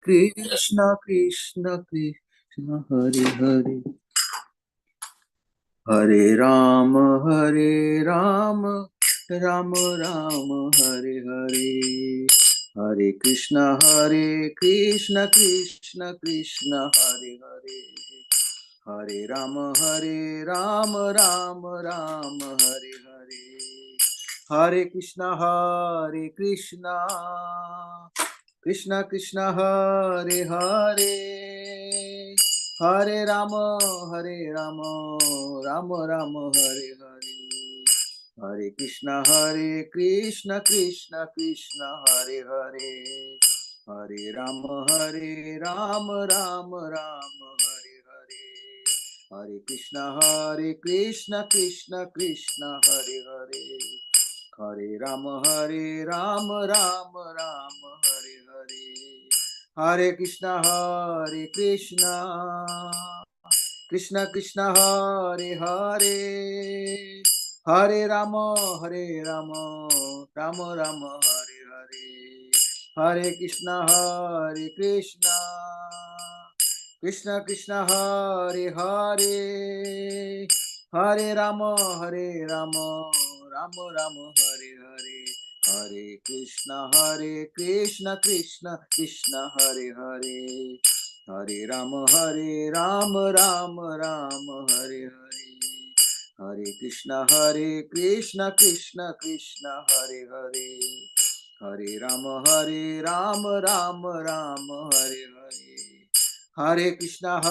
Krishna Krishna Krishna Hare Hare, Hare Rama Rama Rama Hare Hare, Hare Krishna Krishna Krishna Hare Hare, Hare Rama Rama Rama Hare Hare, Hare Krishna Krishna Krishna Hare Hare, Hare Rama Rama Rama Hare Hare, Hare Krishna Krishna Krishna Hare Hare, Hare Rama Rama Rama Hare Hare, Hare Krishna Krishna Krishna Hare Hare, Hare Rama Rama Hare Hare, Hare Krishna Krishna Krishna Hare Hare, Hare Rama Rama Rama Hare Hare, Hare Krishna Krishna Krishna Hare Hare, Hare Rama Rama Rama Hare Hare, Hare Krishna Krishna Krishna Hare Hare, Hare Rama Rama Rama Hare Hare, Hare Krishna Krishna Krishna Hare Hare, Hare Rama Rama Rama Hare Hare, Hare Krishna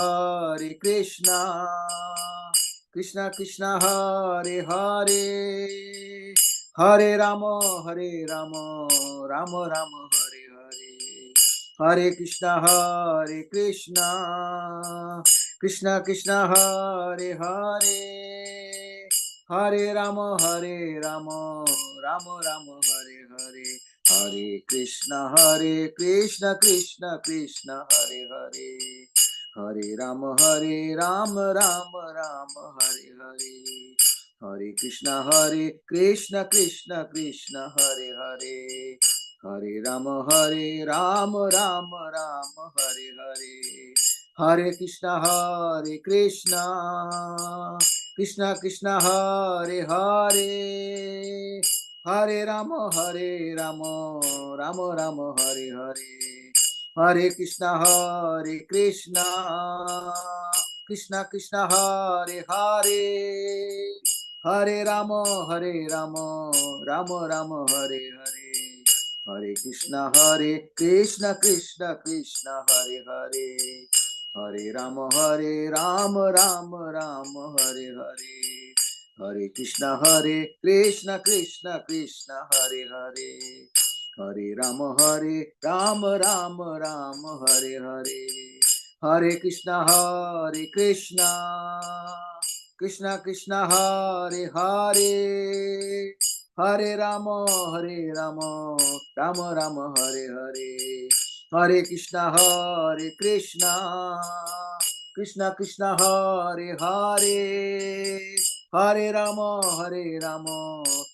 Krishna Krishna Hare Hare, Hare Rama Rama Rama Hare Hare, Hare Krishna Krishna Krishna Hare Hare, Hare Rama Rama Rama Hare Hare, Hare Krishna Krishna Krishna Hare Hare, Hare Rama Rama Rama Hare Hare, Hare Krishna Krishna Krishna Hare Hare, Hare Rama Rama Rama Hare Hare, Hare Krishna Krishna Krishna Hare Hare, Hare Rama Rama Rama Hare Hare, Hare Krishna Krishna Krishna Hare Hare, Hare Rama Rama Rama Hare Hare, Hare Krishna Krishna Krishna Hare Hare, Hare Rama Rama Rama Hare Hare, Hare Krishna Krishna Krishna Hare Hare, Hare Rama Rama Hare Hare, Hare Krishna Krishna Krishna Hare Hare, Hare Rama Rama Rama Hare Hare, Hare Krishna Krishna Krishna Hare Hare, Hare Rama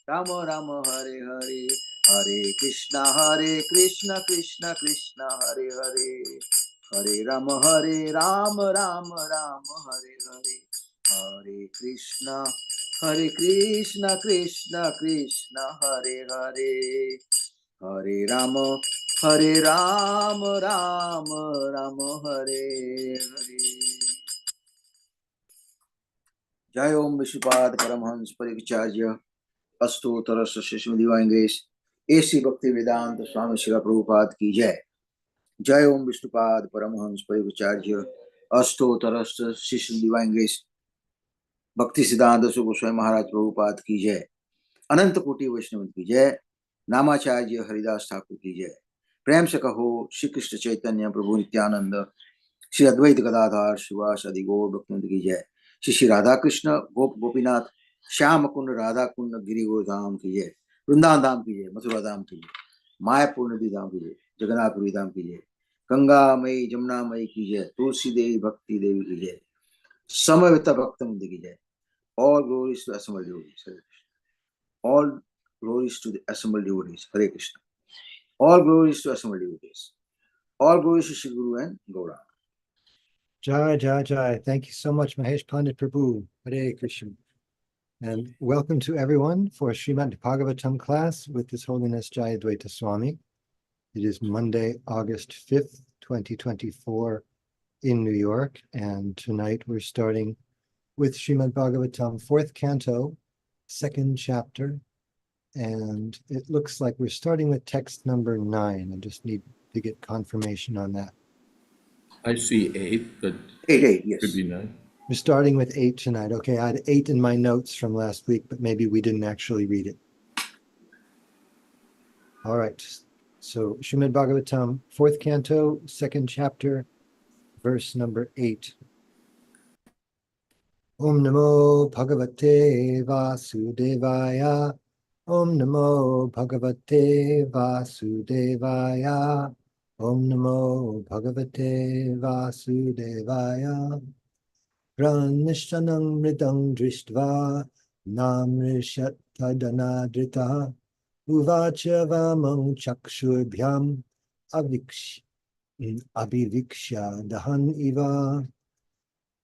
Rama Rama Hare Hare, Hare Krishna Krishna Krishna Hare Hare, Hare Rama Rama Rama Hare Hare, Hare Krishna Krishna Krishna Hare Hare, Hare Rama Rama Rama Hare Hare. Jai Om Vishnupada Paramhans Parikacharya Astottara Srila Divine Grace AC Bhakti Vedanta Swami Srila Prabhupada की जय. जय ओम विष्णुपाद परमहंस परिव्राजक अष्टोत्तर शिष्य divine grace भक्ति सिद्धांत गोस्वामी महाराज प्रभुपाद की जय. अनंत कोटि वैष्णव की जय. नामाचार्य हरिदास ठाकुर की जय. प्रेम से कहो श्री कृष्ण चैतन्य प्रभु नित्यानंद श्री अद्वैत गदाधर शिवास आदि गौर भक्तवृंद की जय. श्री राधा कृष्ण गोपीनाथ श्याम कुंड राधा कुंड गिरिगोर धाम की जय. वृंदावन धाम की जय. मथुरा धाम की जय. मायापुर नदी धाम की जय. जगन्नाथपुरी धाम की जय. गंगा मई जमुना मई की जय. तुलसी देवी भक्ति देवी की जय. समवेत भक्त की जय. All glories to assembled devotees. Hare Krishna. All glories to the assembled devotees. Hare Krishna. All glories to assembled devotees. All glories to Shri Guru and Gaura. Jai, Jai, Jai. Thank you so much, Mahesh Pandit Prabhu. Hare Krishna. And welcome to everyone for Srimad Bhagavatam class with His Holiness Jayadvaita Swami. It is Monday, August 5th, 2024 in New York. And tonight we're starting with Srimad Bhagavatam, 4th canto, 2nd chapter. And it looks like we're starting with text number 9. I just need to get confirmation on that. I see 8, but 8, yes. could be 9. We're starting with 8 tonight. Okay, I had 8 in my notes from last week, but maybe we didn't actually read it. All right, so Srimad Bhagavatam, 4th canto, 2nd chapter, verse number 8. Om Namo Bhagavate Vasudevaya. Om Namo Bhagavate Vasudevaya. Om Namo Bhagavate Vasudevaya. Pranishtanam mridam drishtva namrishat tadanadrita uvacha vamam chakshurbyam aviviksha dahan iva.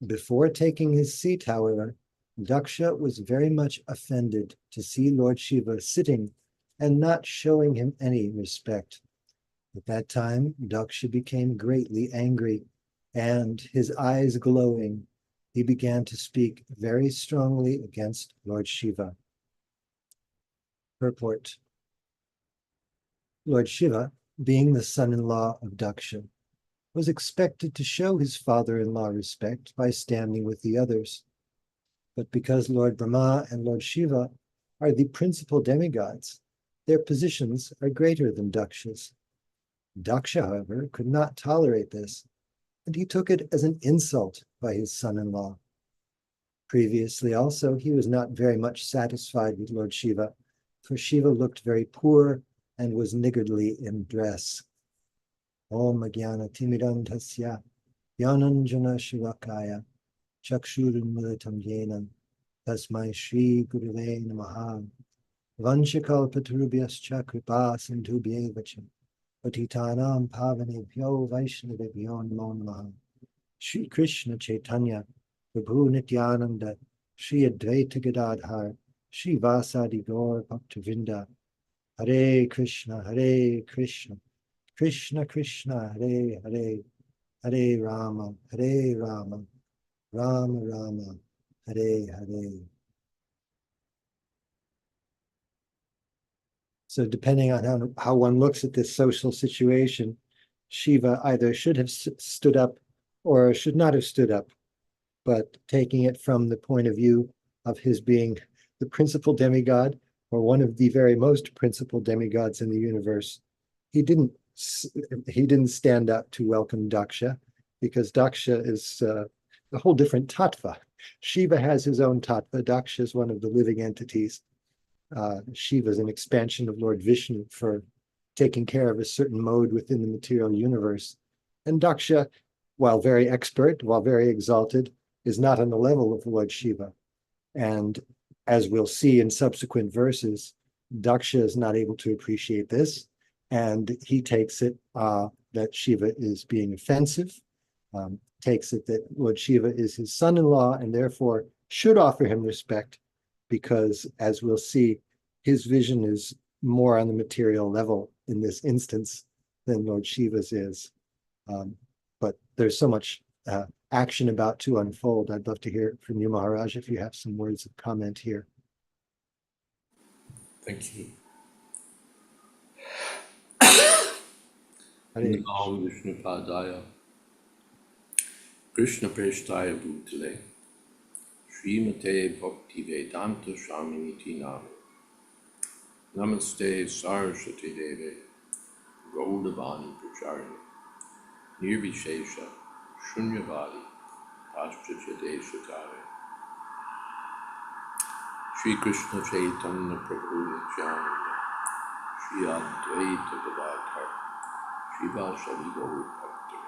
Before taking his seat, however, Daksha was very much offended to see Lord Shiva sitting and not showing him any respect. At that time, Daksha became greatly angry, and his eyes glowing, he began to speak very strongly against Lord Shiva. Purport. Lord Shiva, being the son-in-law of Daksha, was expected to show his father-in-law respect by standing with the others. But because Lord Brahma and Lord Shiva are the principal demigods, their positions are greater than Daksha's. Daksha, however, could not tolerate this, and he took it as an insult by his son-in-law. Previously also, he was not very much satisfied with Lord Shiva, for Shiva looked very poor and was niggardly in dress. Om Jnana Timidandhasya Jnananjana Shivakaya Chakshurimilitam Yenam Tasmai Shri Gurave Namaha Vanchakalpatarubhyascha Kripa Sindhubhyevacha Patitanam Pavanebhyo Vaishnavebhyo Namo Namaha. Shri Krishna Chaitanya Prabhu Nityananda Shri Advaita Gadadhar Shri Vasadi Gaur Bhaktavinda. Hare Krishna, Krishna Krishna, Hare Hare, Hare Rama, Rama Rama, Hare Hare. So depending on how one looks at this social situation, Shiva either should have stood up or should not have stood up. But taking it from the point of view of his being the principal demigod, or one of the very most principal demigods in the universe, he didn't stand up to welcome Daksha, because Daksha is a whole different tattva. Shiva has his own tattva. Daksha is one of the living entities. Shiva is an expansion of Lord Vishnu for taking care of a certain mode within the material universe. And Daksha, while very expert, while very exalted, is not on the level of Lord Shiva. And as we'll see in subsequent verses, Daksha is not able to appreciate this, and he takes it that Shiva is being offensive, takes it that Lord Shiva is his son-in-law and therefore should offer him respect, because, as we'll see, his vision is more on the material level in this instance than Lord Shiva's is. But there's so much action about to unfold. I'd love to hear from you, Maharaj, if you have some words of comment here. Thank you. Hare Namo Vishnu Padaya Krishna Preshtaya Bhutale Srimate Bhakti Vedanta Swami Niti Name Namaste Saraswati Deve Gaudavani Pracharini Nirvishesha Shunyavadi Paschatya Deshakare Shri Krishna Chaitanya Prabhu Nityananda Shri Advaita Gadadhar Shri Vasadi Gaur Bhakta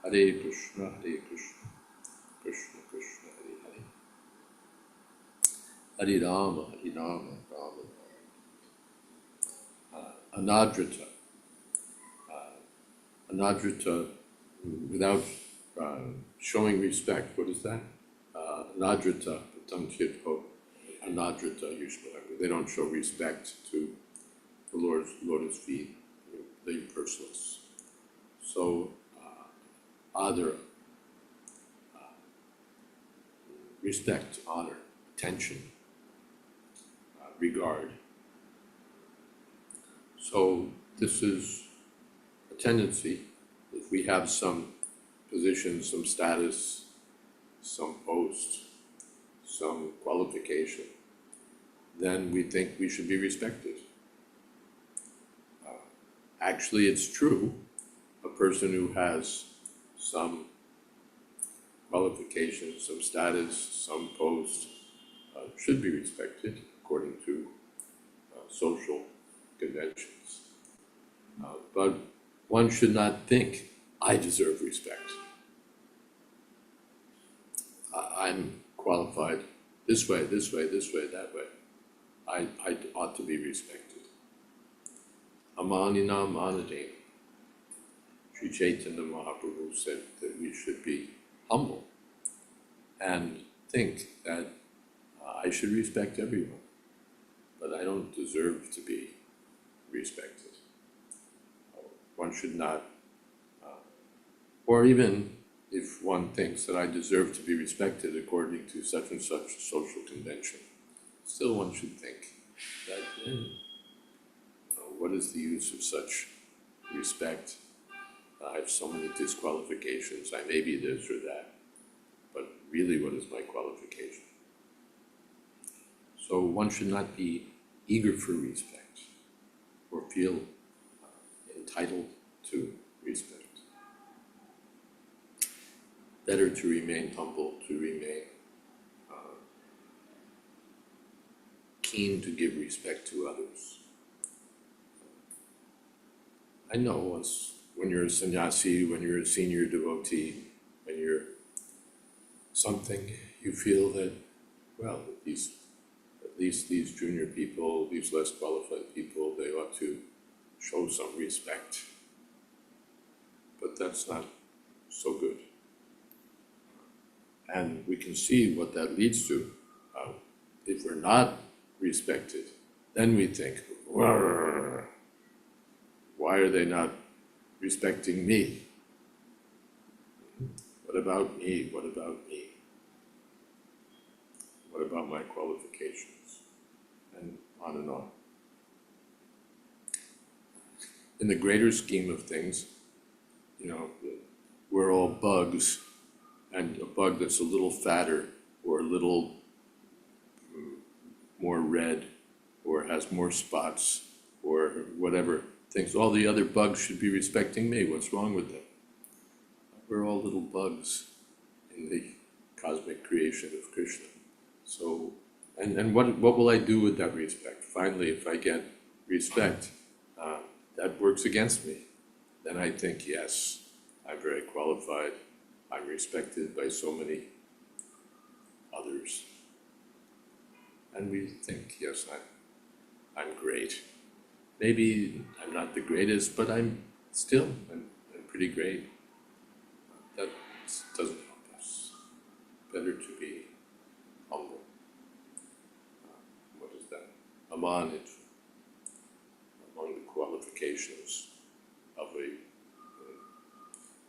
Hare Krishna Krishna Krishna Hare Hare Hare Rama Rama Anadrata Anadrata, without showing respect. What is that? Anadrata, patamchitho, anadrata yushmalang. They don't show respect to the Lord's lotus feet, the impersonalists. So, adara, respect, honor, attention, regard. So this is a tendency. If we have some position, some status, some post, some qualification, then we think we should be respected. Actually, it's true. A person who has some qualification, some status, some post should be respected according to social conventions. But one should not think, I deserve respect. I'm qualified this way, this way, this way, that way. I ought to be respected. Amanina manadena. Sri Chaitanya Mahaprabhu said that we should be humble and think that I should respect everyone, but I don't deserve to be respected. One should not, or even if one thinks that I deserve to be respected according to such and such social convention, still one should think that what is the use of such respect? I have so many disqualifications. I may be this or that, but really, what is my qualification? So one should not be eager for respect or feel entitled to respect. Better to remain humble, to remain keen to give respect to others. I know once when you're a sannyasi, when you're a senior devotee, when you're something, you feel that, well, at least these junior people, these less qualified people, they ought to show some respect. But that's not so good. And we can see what that leads to. If we're not respected, then we think, why are they not respecting me? What about me? What about me? What about my qualifications? And on and on. In the greater scheme of things, we're all bugs, and a bug that's a little fatter or a little more red or has more spots or whatever thinks all the other bugs should be respecting me. What's wrong with them? We're all little bugs in the cosmic creation of Krishna. So, and what will I do with that respect? Finally, if I get respect, that works against me. Then I think, yes, I'm very qualified. I'm respected by so many others. And we think, yes, I'm great. Maybe I'm not the greatest, but I'm pretty great. That doesn't help us. Better to be humble. What is that? Amanit, among the qualifications of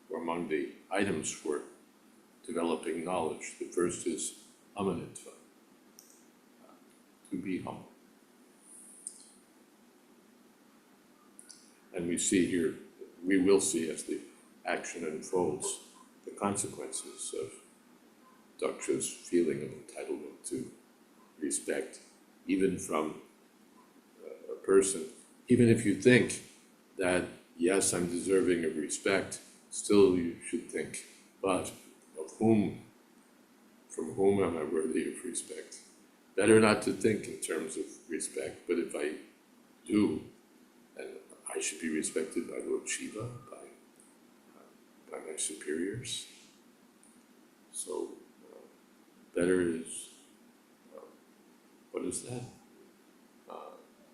or among the items for developing knowledge. The first is amanitva, to be humble. And we see here, we will see as the action unfolds, the consequences of Daksha's feeling of entitlement to respect, even from a person. Even if you think that, yes, I'm deserving of respect, still you should think, but from whom am I worthy of respect? Better not to think in terms of respect, but if I do, then I should be respected by Lord Shiva, by my superiors. So better is, what is that?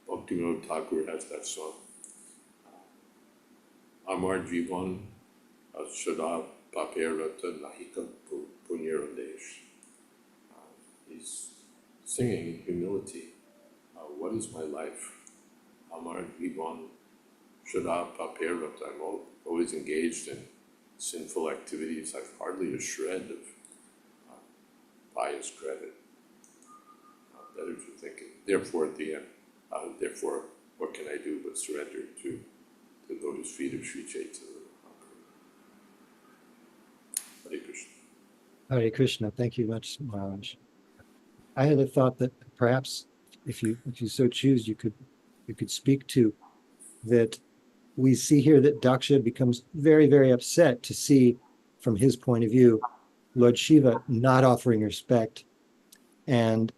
Bhaktivinoda Thakur has that song. Amar Jivan Shada Paperata Nahika Punyarandesh. He's singing in humility. What is my life? Amar Jivan Shada Paperata. I'm always engaged in sinful activities. I've hardly a shred of pious credit. Better to thinking. Therefore, at the end, therefore, what can I do but surrender to the lotus feet of Sri Chaitanya? Hare Krishna. Hare Krishna. Thank you much, Maharaj. I had a thought that perhaps if you so choose, you could speak to that. We see here that Daksha becomes very, very upset to see, from his point of view, Lord Shiva not offering respect. And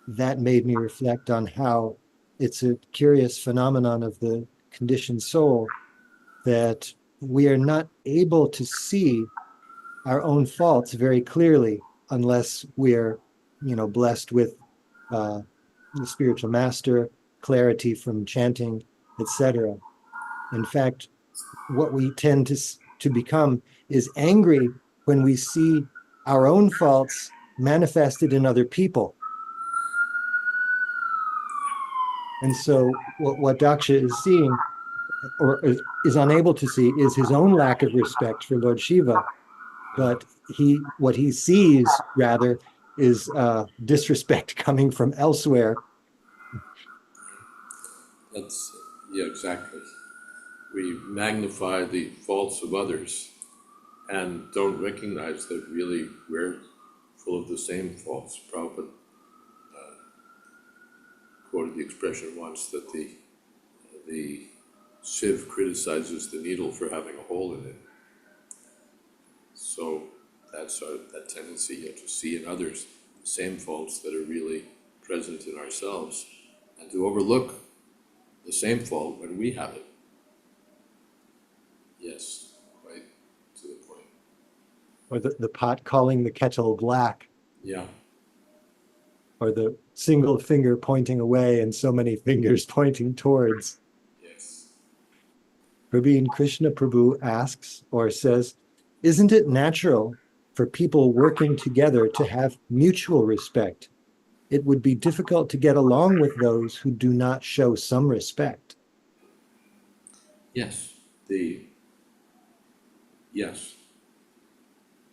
that made me reflect on how it's a curious phenomenon of the conditioned soul that we are not able to see our own faults very clearly unless we're, blessed with the spiritual master, clarity from chanting, etc. In fact, what we tend to become is angry when we see our own faults manifested in other people. And so what Daksha is seeing, or is unable to see, is his own lack of respect for Lord Shiva. But what he sees rather is disrespect coming from elsewhere. That's, yeah, exactly. We magnify the faults of others and don't recognize that really we're full of the same faults. Prabhupada quoted the expression once that the sieve criticizes the needle for having a hole in it. So that's that tendency to see in others the same faults that are really present in ourselves, and to overlook the same fault when we have it. Yes, right to the point. Or the pot calling the kettle black, Yeah, or the single finger pointing away and so many fingers pointing towards. yes. Praveen Krishna Prabhu asks or says, isn't it natural for people working together to have mutual respect? It would be difficult to get along with those who do not show some respect. Yes, yes.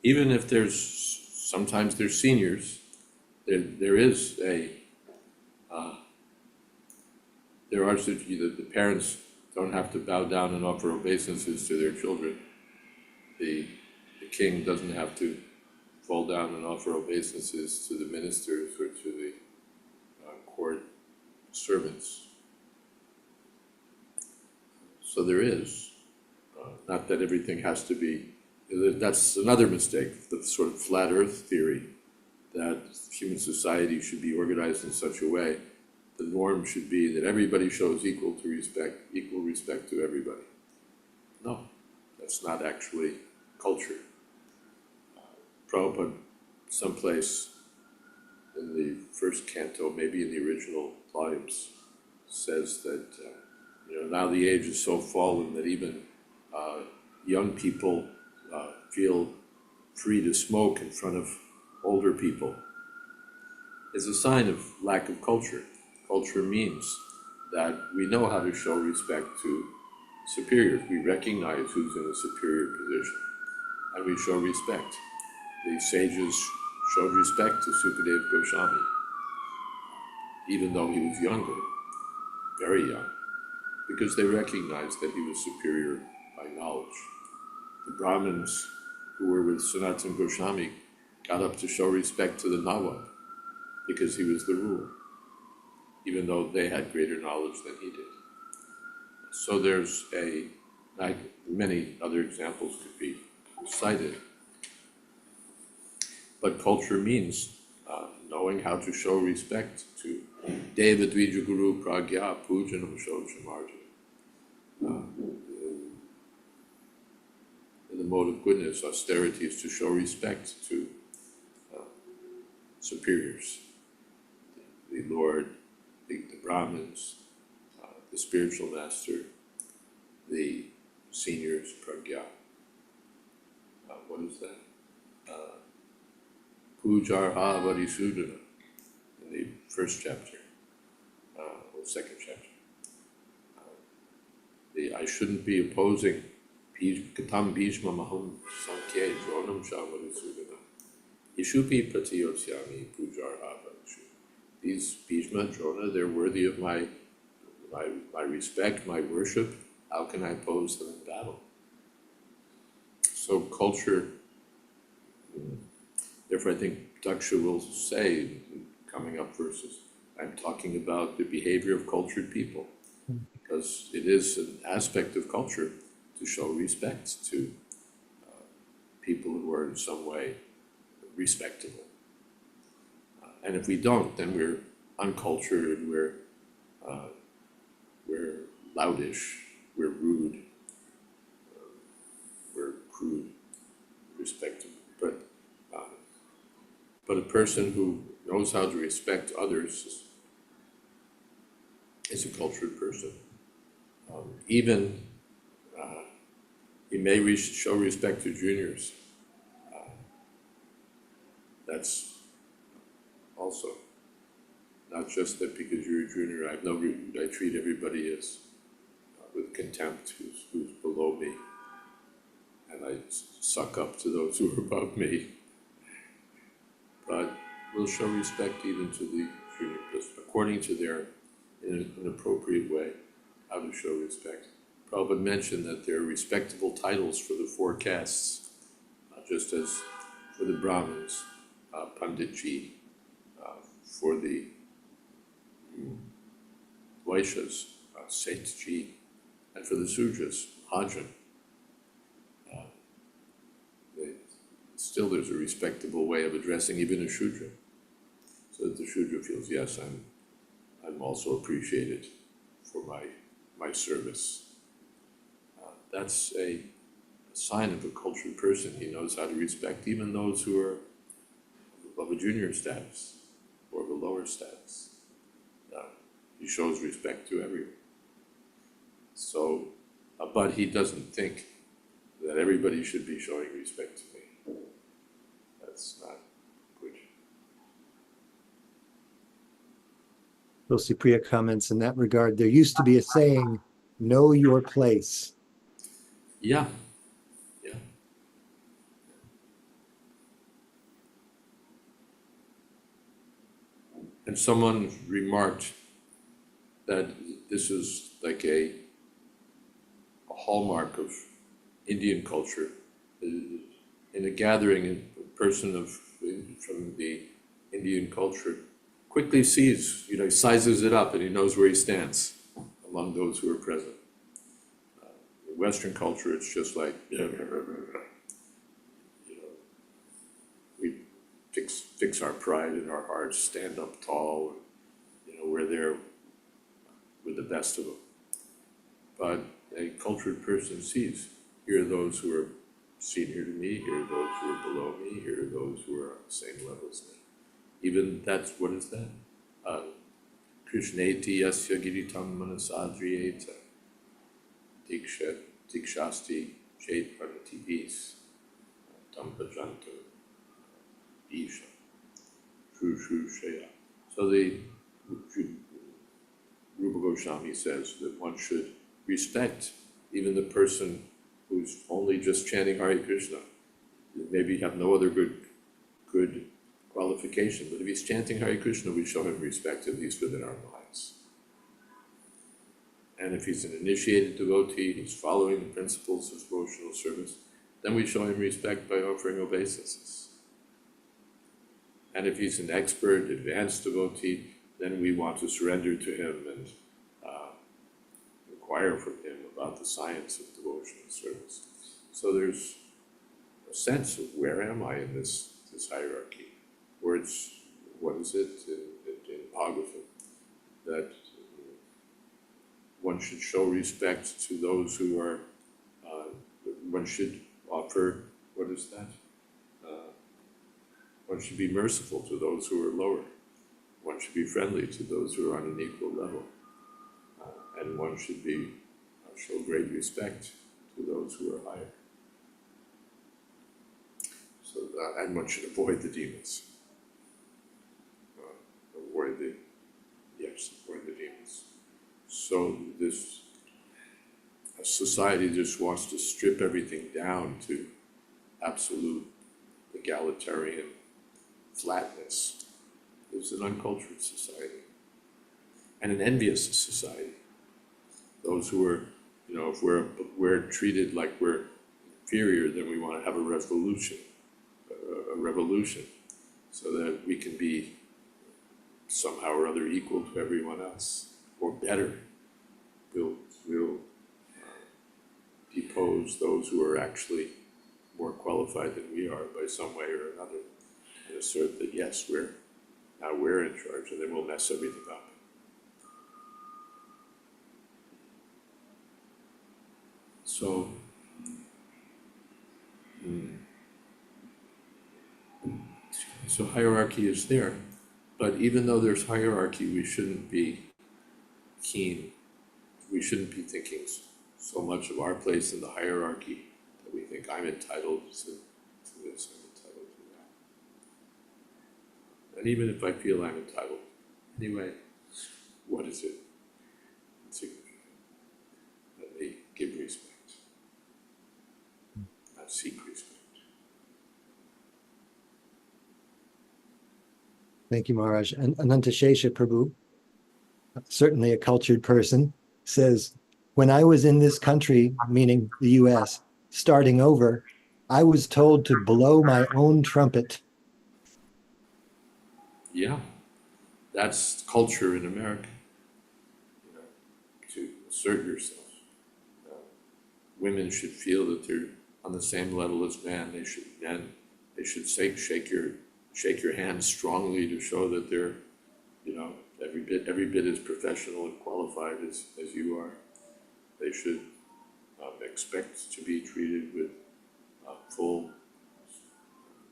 Even if sometimes there's seniors, there is there are the parents don't have to bow down and offer obeisances to their children. The king doesn't have to fall down and offer obeisances to the ministers or to the court servants. So there is, not that everything has to be, that's another mistake, the sort of flat earth theory that human society should be organized in such a way, the norm should be that everybody shows equal respect to everybody. No, that's not actually culture. Prabhupada, someplace in the first canto, maybe in the original volumes, says that now the age is so fallen that even young people feel free to smoke in front of older people. It's a sign of lack of culture. Culture means that we know how to show respect to superiors. We recognize who's in a superior position, and we show respect. The sages showed respect to Sukadeva Goswami, even though he was younger, very young, because they recognized that he was superior by knowledge. The Brahmins who were with Sanatana Goswami got up to show respect to the Nawab because he was the ruler, even though they had greater knowledge than he did. So there's like many other examples could be cited. But culture means knowing how to show respect to Deva Dvija Guru Pragya Pujanam Shochamarja. In the mode of goodness, austerity is to show respect to superiors, the Lord, the Brahmins, the spiritual master, the seniors, pragya. What is that? Pujarha Varisudana in the first chapter, or second chapter. I shouldn't be opposing Katam Bhishma Maham Sankhya Dronam Shavarisudana. Ishupi Pratiyotsyami Pujarha Varisudana. These Bhishma, Drona, they're worthy of my respect, my worship. How can I oppose them in battle? So culture, therefore I think Daksha will say, coming up verses, I'm talking about the behavior of cultured people, because it is an aspect of culture to show respect to people who are in some way respectable. And if we don't, then we're uncultured, we're loudish, we're rude, we're crude, respectable. But a person who knows how to respect others is a cultured person. Even he may show respect to juniors. That's also not just that because you're a junior, I treat everybody as with contempt who's below me, and I suck up to those who are above me. But we'll show respect even to the junior person, according to in an appropriate way, how to show respect. Prabhupada mentioned that there are respectable titles for the four castes, just as for the Brahmins, Panditji, for the Vaishyas, Sethji, and for the Sudras, Hajan. Still there's a respectable way of addressing even a Shudra, so that the Shudra feels, yes, I'm also appreciated for my service. That's a sign of a cultured person. He knows how to respect even those who are of a junior status or of a lower status. He shows respect to everyone. So, but he doesn't think that everybody should be showing respect to me. That's not good. Tulsi Priya comments in that regard. There used to be a saying, know your place. Yeah. And someone remarked that this is like a hallmark of Indian culture. In a gathering, a person from the Indian culture quickly sees, he sizes it up and he knows where he stands among those who are present. In Western culture, it's just like, we fix our pride in our hearts, stand up tall, and, we're there with the best of them. But a cultured person sees, here are those who are senior to me, here are those who are below me, here are those who are on the same level as me. Even that's, what is that? Krishneti yasya giritam manasadriyeta dikshasti chet pranatibis tam bhajanto isha shru shaya. So the Rupa Goswami says that one should respect even the person who's only just chanting Hare Krishna. Maybe have no other good qualification, but if he's chanting Hare Krishna, we show him respect, at least within our minds. And if he's an initiated devotee, he's following the principles of devotional service, then we show him respect by offering obeisances. And if he's an expert, advanced devotee, then we want to surrender to him and inquire from him about the science of devotional service. So there's a sense of where am I in this hierarchy? Words, what is it in Bhagavatam? That one should show respect to those who are, one should offer, what is that? One should be merciful to those who are lower. One should be friendly to those who are on an equal level. And one should show great respect to those who are higher. So that, and one should avoid the demons. Avoid the demons. So this society just wants to strip everything down to absolute egalitarian flatness. It's an uncultured society and an envious society. Those who are, if we're treated like we're inferior, then we want to have a revolution, so that we can be somehow or other equal to everyone else, or better. We'll depose those who are actually more qualified than we are by some way or another, and assert that yes, we're in charge, and then we'll mess everything up. So, so hierarchy is there, but even though there's hierarchy, we shouldn't be keen. We shouldn't be thinking so much of our place in the hierarchy that we think I'm entitled to this, I'm entitled to that. And even if I feel I'm entitled, anyway, what is it? Insignificant. Let me give respect, not seek respect. Thank you, Maharaj. And Anantashesha Prabhu, certainly a cultured person, says, when I was in this country, meaning the US, starting over, I was told to blow my own trumpet. Yeah, that's culture in America, to assert yourself. Women should feel that they're on the same level as men. They should shake your hand strongly to show that they're, every bit as professional and qualified as you are. They should expect to be treated with full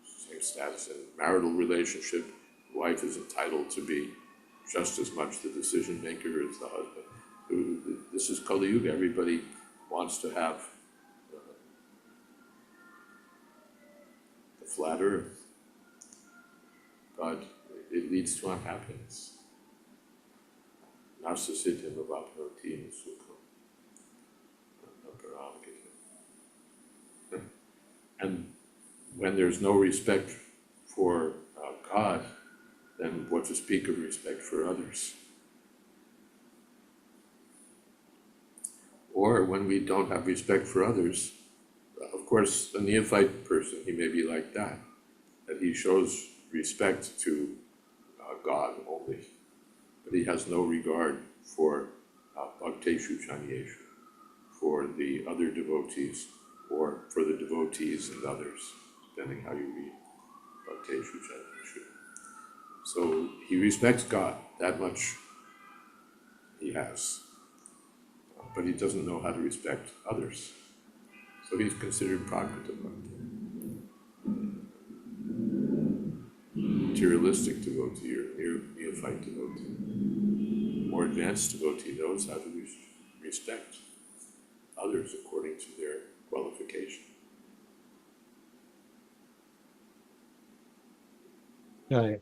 same status in marital relationship. The wife is entitled to be just as much the decision maker as the husband. This is Kali Yuga. Everybody wants to have the flat earth, but it leads to unhappiness. Narcissism avapnoti sukham. And when there's no respect for God, then what to speak of respect for others? Or when we don't have respect for others, of course, a neophyte person, he may be like that he shows respect to God only, but he has no regard for bhakteshu chanyeshu, for the other devotees, or for the devotees and others, depending how you read bhakteshu chanyeshu. So he respects God, that much he has, but he doesn't know how to respect others. So he's considered Prakrita Bhakti. Materialistic devotee or neophyte devotee. More advanced devotee knows how to respect others according to their qualification. Right.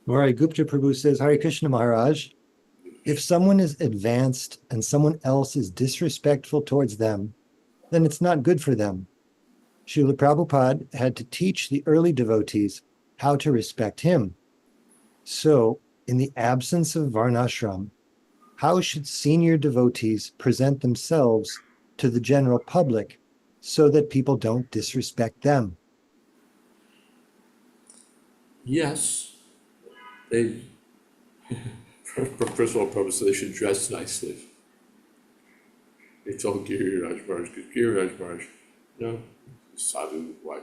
Murari Gupta Prabhu says, Hare Krishna Maharaj, if someone is advanced and someone else is disrespectful towards them, then it's not good for them. Srila Prabhupada had to teach the early devotees how to respect him. So, in the absence of Varnashram, how should senior devotees present themselves to the general public so that people don't disrespect them? Yes, they, first of all, Prabhupada said they should dress nicely. They told Giriraj Maharaj, because Giriraj Maharaj, sadhu, why?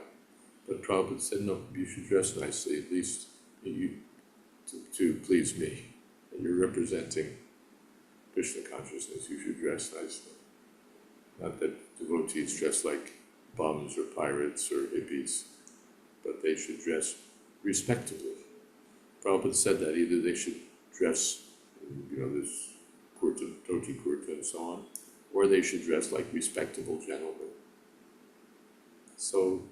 But Prabhupada said, no, you should dress nicely, at least to please me. And you're representing Krishna consciousness, you should dress nicely. Not that devotees dress like bums or pirates or hippies, but they should dress respectably. Prabhupada said that either they should dress, this kurta, dhoti kurta and so on, or they should dress like respectable gentlemen. So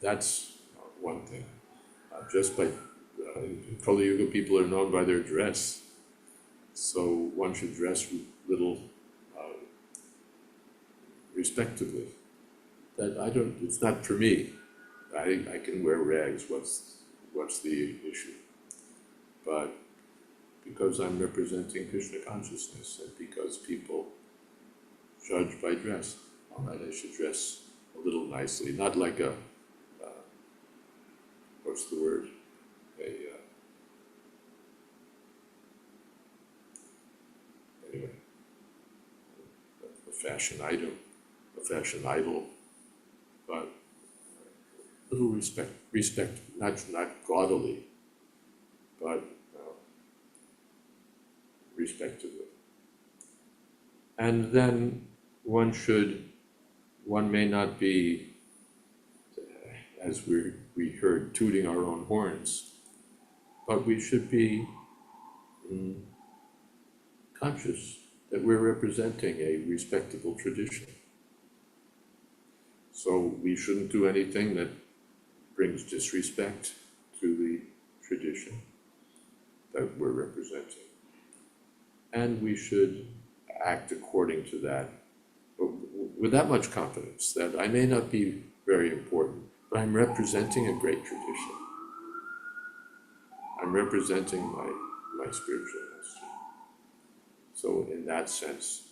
that's one thing. Just by in Kali Yuga, people are known by their dress, so one should dress little respectably. That it's not for me. I can wear rags. What's the issue? But because I'm representing Krishna consciousness, and because people judge by dress, all right, I should dress a little nicely, not like a what's the word? Anyway, a fashion item, a fashion idol, but a little respect, not gaudily, but respectively. And then one may not be, as we heard, tooting our own horns, but we should be conscious that we're representing a respectable tradition. So we shouldn't do anything that brings disrespect to the tradition that we're representing. And we should act according to that, but with that much confidence that I may not be very important, but I'm representing a great tradition. I'm representing my spiritual master. So in that sense,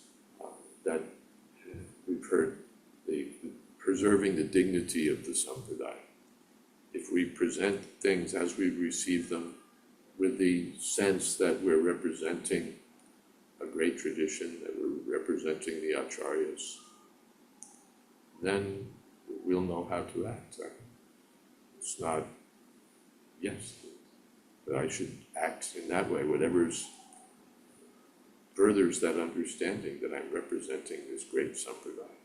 that we've heard preserving the dignity of the Sampradaya. If we present things as we receive them with the sense that we're representing a great tradition, that we're representing the Acharyas, then we'll know how to act. It's not, yes, that I should act in that way, whatever's furthers that understanding that I'm representing this great Sampradaya,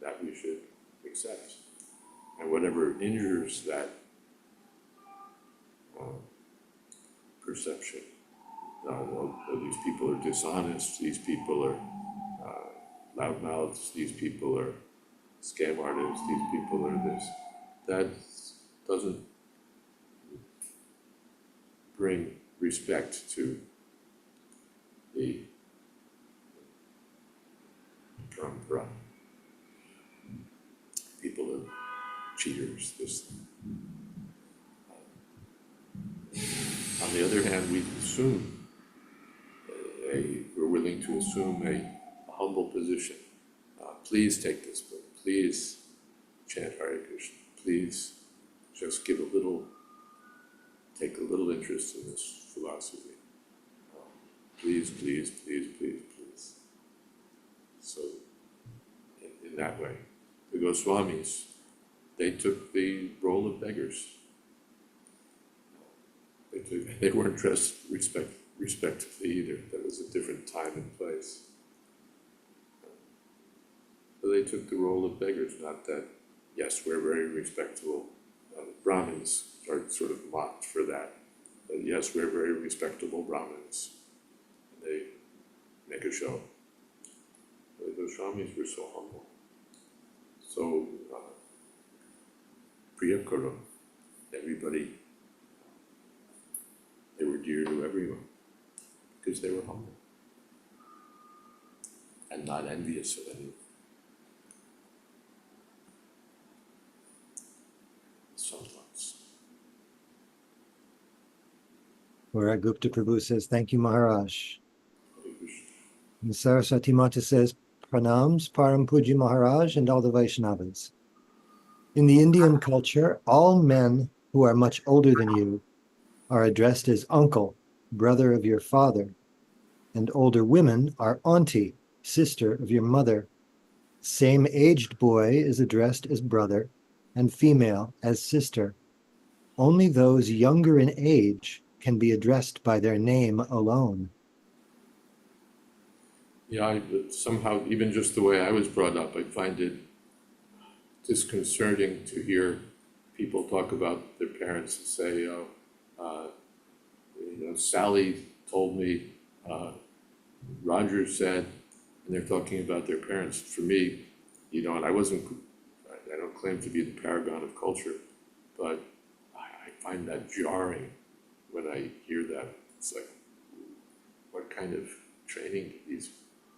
that we should accept. And whatever injures that perception, these people are dishonest, these people are loudmouths, these people are scam artists, these people are this, that doesn't bring respect to the parampara. People are cheaters, this thing. On the other hand, we assume, we're willing to assume a humble position. Please take this book, please chant Hare Krishna, please just take a little interest in this philosophy. Please, please, please, please, please. So, in that way, the Goswamis, they took the role of beggars. They weren't dressed respectfully either. That was a different time and place. So they took the role of beggars, not that, yes, we're very respectable. Brahmins are sort of mocked for that. But yes, we're very respectable Brahmins. And they make a show. But the Goswamis were so humble. So, Priyakaram, everybody, they were dear to everyone because they were humble and not envious of anyone. Sometimes. Where Gupta Prabhu says, thank you, Maharaj. And Saraswati Mata says, Pranams, Param Puji Maharaj, and all the Vaishnavas. In the Indian culture, all men who are much older than you are addressed as uncle, brother of your father, and older women are auntie, sister of your mother. Same aged boy is addressed as brother, and female as sister. Only those younger in age can be addressed by their name alone. Yeah, somehow, even just the way I was brought up, I find it disconcerting to hear people talk about their parents and say, Sally told me, Roger said, and they're talking about their parents. For me, and I don't claim to be the paragon of culture, but I find that jarring when I hear that. It's like, what kind of training do these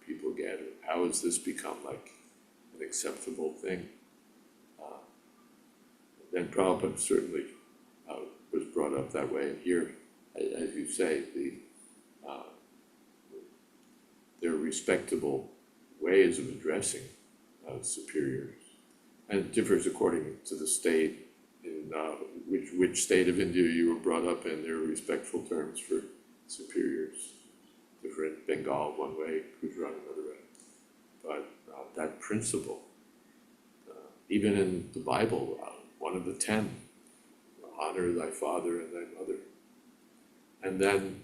people get? How has this become like an acceptable thing? And Prabhupada certainly was brought up that way. And here, as you say, there are respectable ways of addressing superiors. And it differs according to the state, in which state of India you were brought up in. There are respectful terms for superiors. Different, Bengal one way, Gujarat another way. But that principle, even in the Bible, one of the 10, honor thy father and thy mother. And then,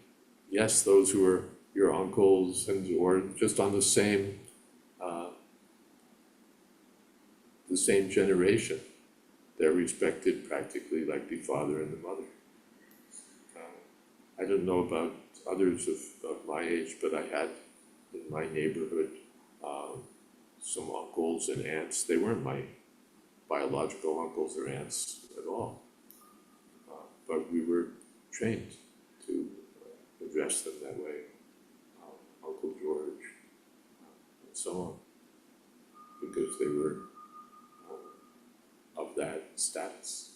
yes, those who are your uncles or just on the same generation, they're respected practically like the father and the mother. I don't know about others of my age, but I had in my neighborhood some uncles and aunts. They weren't my biological uncles or aunts at all, but we were trained to address them that way, Uncle George, and so on, because they were of that status.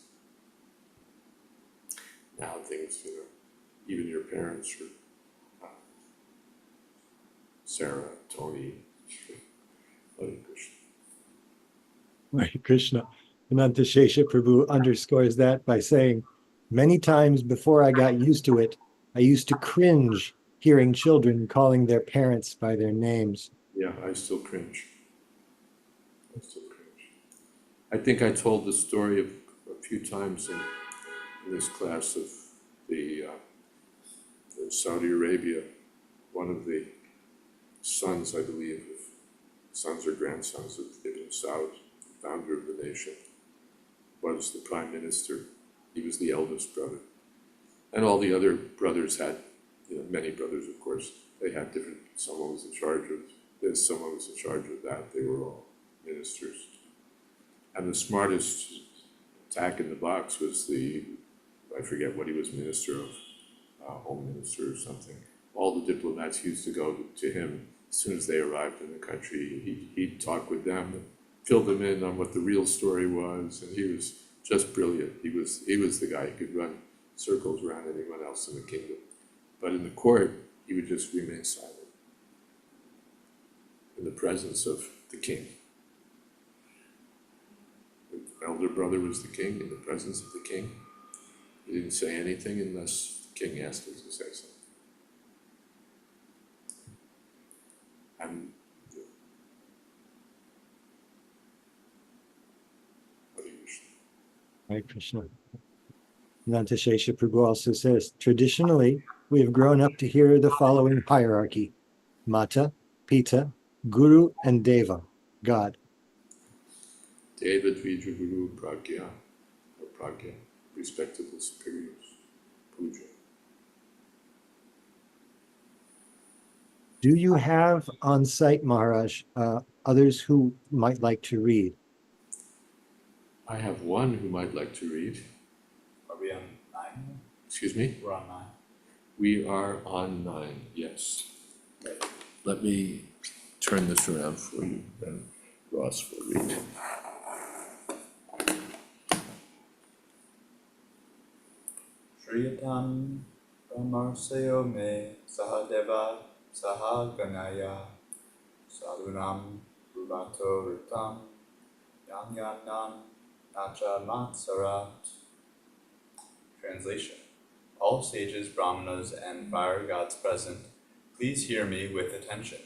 Now things, even your parents are Sarah, Tony, Hare Krishna. Hare Krishna. Ananta Shesha Prabhu underscores that by saying, many times before I got used to it, I used to cringe hearing children calling their parents by their names. Yeah, I still cringe. I think I told the story a few times in this class of in Saudi Arabia. One of the sons, I believe, sons or grandsons of Ibn Saud, founder of the nation, was the prime minister. He was the eldest brother. And all the other brothers had, many brothers, of course, they had different, someone was in charge of this, someone was in charge of that. They were all ministers. And the smartest tack in the box was I forget what he was minister of, home minister or something. All the diplomats used to go to him as soon as they arrived in the country. He'd talk with them, fill them in on what the real story was, and he was just brilliant. He was the guy who could run circles around anyone else in the kingdom. But in the court, he would just remain silent in the presence of the king. The elder brother was the king in the presence of the king. He didn't say anything unless the king asked him to say something. And Hare Krishna. Ananta Shesha Prabhu also says, traditionally, we have grown up to hear the following hierarchy: Mata, Pita, Guru, and Deva, God. Deva, Dvija, Guru, Pragya, respectable superiors, puja. Do you have on site, Maharaj, others who might like to read? I have one who might like to read. Are we on 9? Excuse me? We're on 9. We are on 9, yes. Let me turn this around for you, and Ross will read. Shriyatan Brahmarsayo me Sahadeva Sahaganaya Sadhunam Rubato Ritam Yanyanan Nacha Matsarat. Translation. All sages, brahmanas, and fire gods present, please hear me with attention,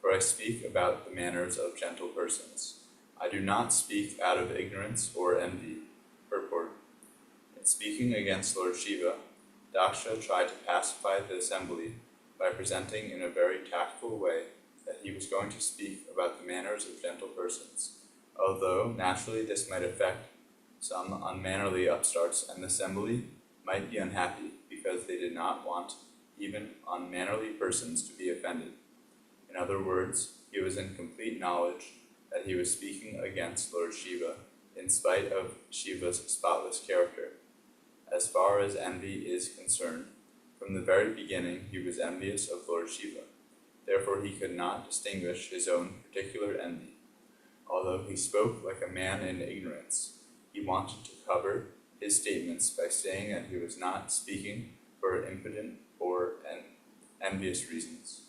for I speak about the manners of gentle persons. I do not speak out of ignorance or envy. Purport. In speaking against Lord Shiva, Daksha tried to pacify the assembly by presenting in a very tactful way that he was going to speak about the manners of gentle persons, although naturally this might affect some unmannerly upstarts, and the assembly might be unhappy because they did not want even unmannerly persons to be offended. In other words, he was in complete knowledge that he was speaking against Lord Shiva in spite of Shiva's spotless character. As far as envy is concerned, from the very beginning he was envious of Lord Shiva. Therefore he could not distinguish his own particular envy. Although he spoke like a man in ignorance, he wanted to cover his statements by saying that he was not speaking for impotent or envious reasons.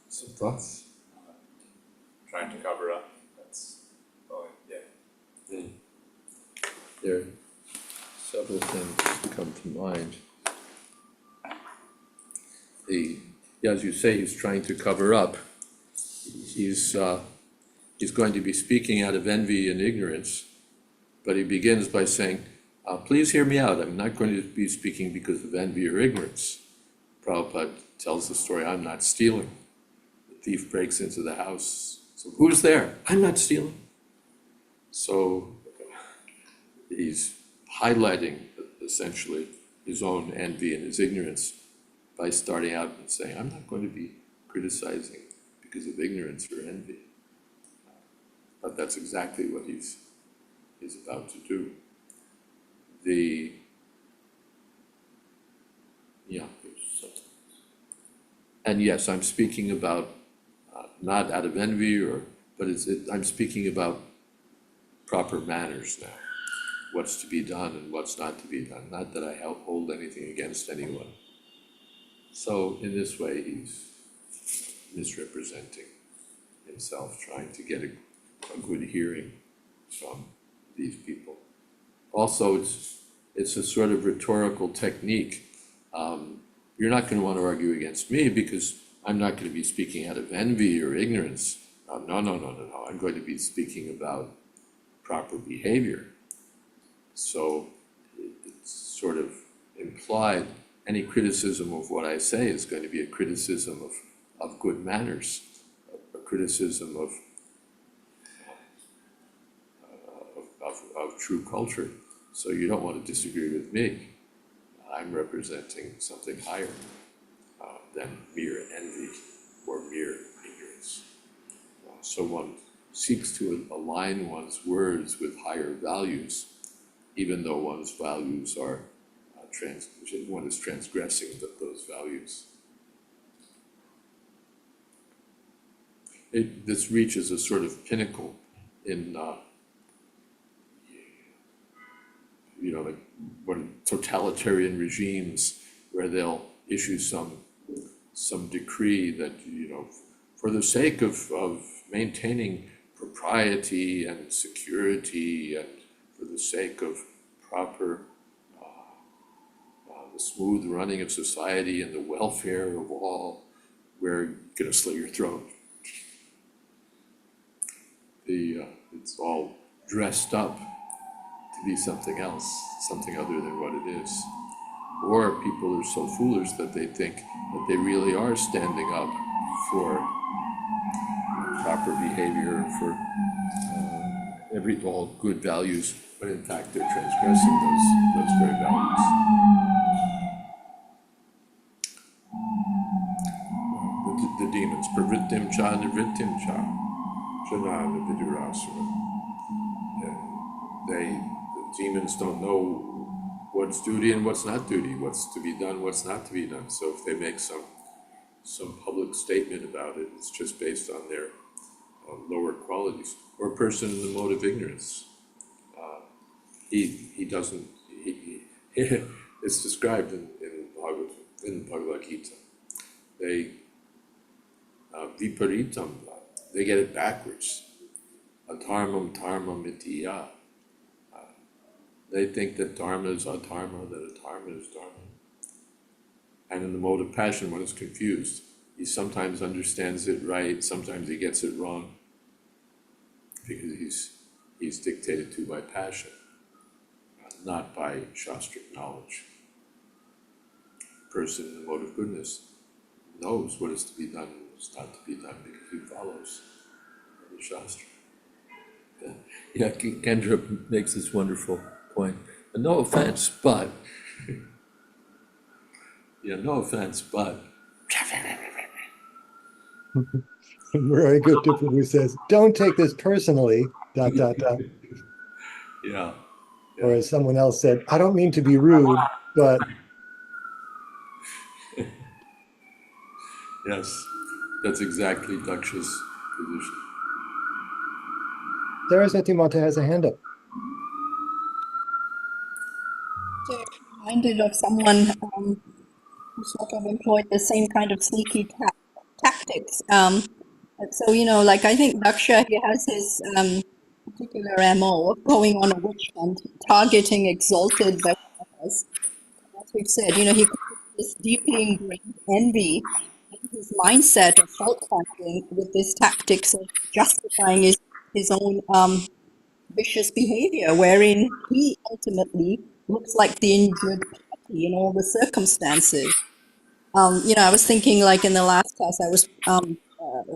Some thoughts? Trying to cover up, that's, oh, yeah. There are several things that come to mind. As you say, he's trying to cover up. He's going to be speaking out of envy and ignorance, but he begins by saying, please hear me out. I'm not going to be speaking because of envy or ignorance. Prabhupada tells the story, I'm not stealing. The thief breaks into the house. So who's there? I'm not stealing. So he's highlighting essentially his own envy and his ignorance by starting out and saying, I'm not going to be criticizing because of ignorance or envy. But that's exactly what he's about to do. And yes, I'm speaking about not out of envy but I'm speaking about proper manners now. What's to be done and what's not to be done. Not that I hold anything against anyone. So in this way, he's misrepresenting himself, trying to get a good hearing from these people. Also, it's a sort of rhetorical technique. You're not going to want to argue against me because I'm not going to be speaking out of envy or ignorance. No. I'm going to be speaking about proper behavior. So it's sort of implied any criticism of what I say is going to be a criticism of good manners, a criticism of true culture. So you don't want to disagree with me. I'm representing something higher than mere envy or mere ignorance. So one seeks to align one's words with higher values, even though one's values are one is transgressing those values. This reaches a sort of pinnacle in like one totalitarian regimes where they'll issue some decree that for the sake of maintaining propriety and security and for the sake of proper the smooth running of society and the welfare of all, we're going to slit your throat. It's all dressed up to be something else, something other than what it is. Or people are so foolish that they think that they really are standing up for proper behavior, for all good values, but in fact they're transgressing those very values. The demons, pravrittim cha nivrittim cha, janana vidurasura. The demons don't know what's duty and what's not duty, what's to be done, what's not to be done. So if they make some public statement about it, it's just based on their lower qualities. Or a person in the mode of ignorance. He doesn't. It's described in Bhagavad Gita. They viparitam. They get it backwards. Adharmam dharmam itiya. They think that dharma is adharma, that adharma is dharma. And in the mode of passion, one is confused. He sometimes understands it right, sometimes he gets it wrong, because he's dictated to by passion, not by shastric knowledge. A person in the mode of goodness knows what is to be done and what is not to be done because he follows the Shastra. Yeah, Kendra makes this wonderful point. And no offense, but, yeah, no offense, but, Very good Tipu who says, don't take this personally, dot, dot, dot. yeah, Or yeah, as someone else said, I don't mean to be rude, but yes, that's exactly Daksha's position. Sarah Satimata has a hand up. So reminded of someone who sort of employed the same kind of sneaky tactics. And so, like I think Daksha, he has his particular MO of going on a witch hunt, targeting exalted Vaishnavas. As we've said, he could put this deeply ingrained envy in his mindset of fault finding with this tactics of justifying his own vicious behavior, wherein he ultimately looks like the injured party in all the circumstances. I was thinking, like in the last class, I was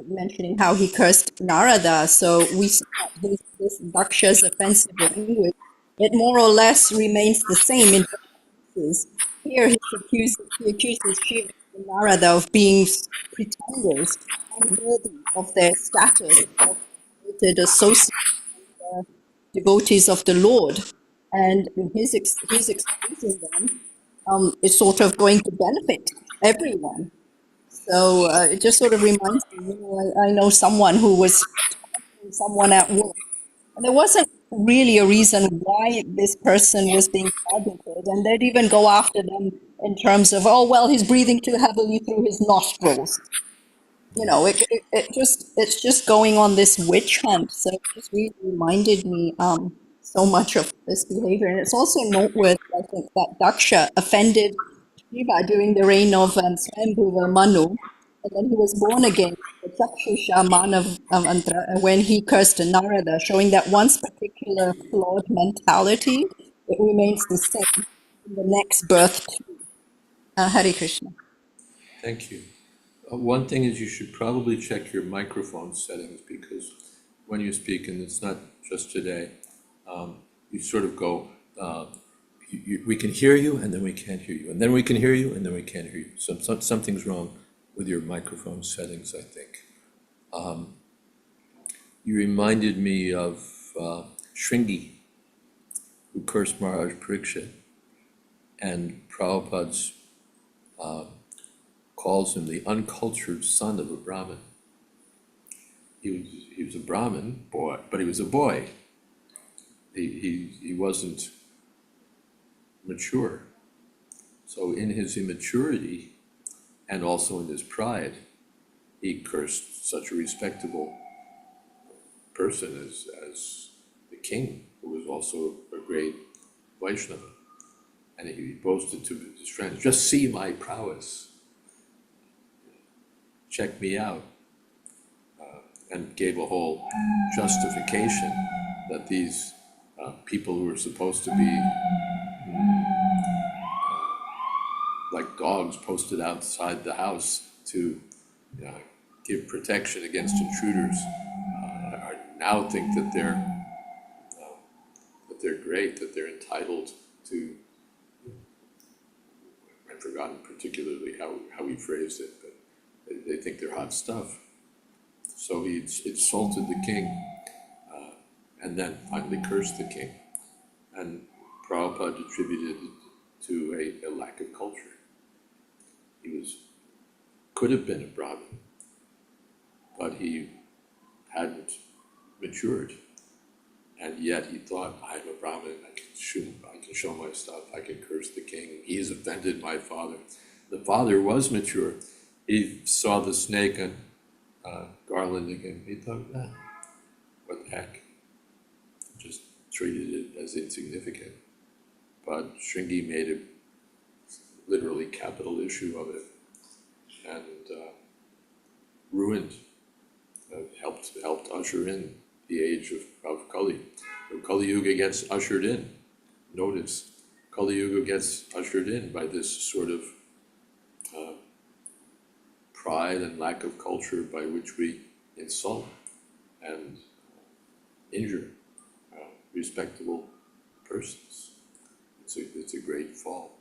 mentioning how he cursed Narada. So we see that this Daksha's offensive language, it more or less remains the same in both cases. Here he accuses Shiva and Narada of being pretenders, unworthy of their status of associates, devotees of the Lord, and he's exposing them is sort of going to benefit everyone. So it just sort of reminds me, I know someone who was taunting someone at work, and there wasn't really a reason why this person was being targeted, and they'd even go after them in terms of, oh well, he's breathing too heavily through his nostrils. It's just going on this witch hunt. So it just really reminded me so much of this behavior. And it's also noteworthy, I think, that Daksha offended Shiva during the reign of Swayambhuva Manu, and then he was born again, the Chakshusha Manav when he cursed Narada, showing that once particular flawed mentality, it remains the same in the next birth too. Hare Krishna. Thank you. One thing is you should probably check your microphone settings, because when you speak, and it's not just today, you sort of go, we can hear you and then we can't hear you, and then we can hear you and then we can't hear you. Something's wrong with your microphone settings, I think. You reminded me of Shringi, who cursed Maharaj Parikshit, and Prabhupada's calls him the uncultured son of a Brahmin. He was a Brahmin boy, but he was a boy. He wasn't mature. So in his immaturity and also in his pride, he cursed such a respectable person as the king, who was also a great Vaishnava. And he boasted to his friends, just see my prowess. Check me out, and gave a whole justification that these people who were supposed to be like dogs posted outside the house to give protection against intruders now think that they're great, that they're entitled to. I've forgotten particularly how he phrased it, but they think they're hot stuff. So he insulted the king, and then finally cursed the king. And Prabhupada attributed it to a lack of culture. He could have been a Brahmin, but he hadn't matured. And yet he thought, I'm a Brahmin, I can show my stuff, I can curse the king, he has offended my father. The father was mature. He saw the snake and garlanding him. He thought, what the heck? Just treated it as insignificant. But Shringi made a literally capital issue of it, and ruined, helped usher in the age of Kali. So Kali Yuga gets ushered in. Notice, Kali Yuga gets ushered in by this sort of pride and lack of culture by which we insult and injure respectable persons. It's a great fall.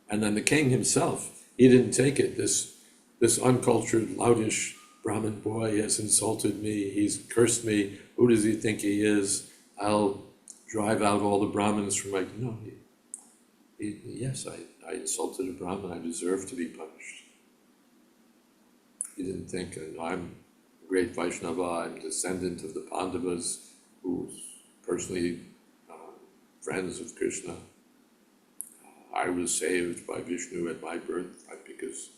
And then the king himself, he didn't take it. This uncultured, loutish Brahmin boy has insulted me. He's cursed me. Who does he think he is? I'll drive out all the Brahmins from my... No, yes, I insulted a Brahmin. I deserve to be punished. He didn't think, I'm a great Vaishnava. I'm descendant of the Pandavas, who's personally friends of Krishna. I was saved by Vishnu at my birth because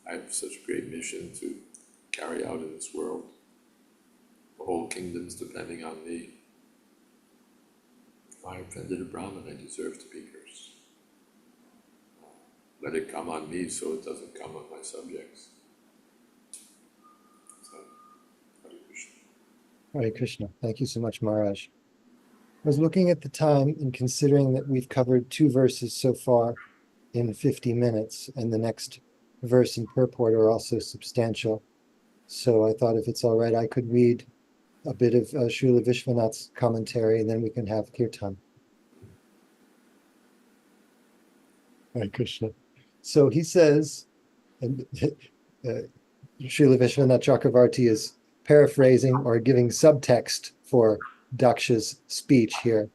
I have such a great mission to carry out in this world. The whole kingdom's depending on me. If I offended a Brahmin, I deserve to be cursed. Let it come on me so it doesn't come on my subjects. So, Hare Krishna. Hare Krishna. Thank you so much, Maharaj. I was looking at the time and considering that we've covered 2 verses so far in 50 minutes, and the next verse and purport are also substantial. So I thought if it's all right, I could read a bit of Srila Vishwanath's commentary, and then we can have kirtan. Hare Krishna. So he says, and Srila Vishwanath Chakravarti is paraphrasing or giving subtext for Daksha's speech here.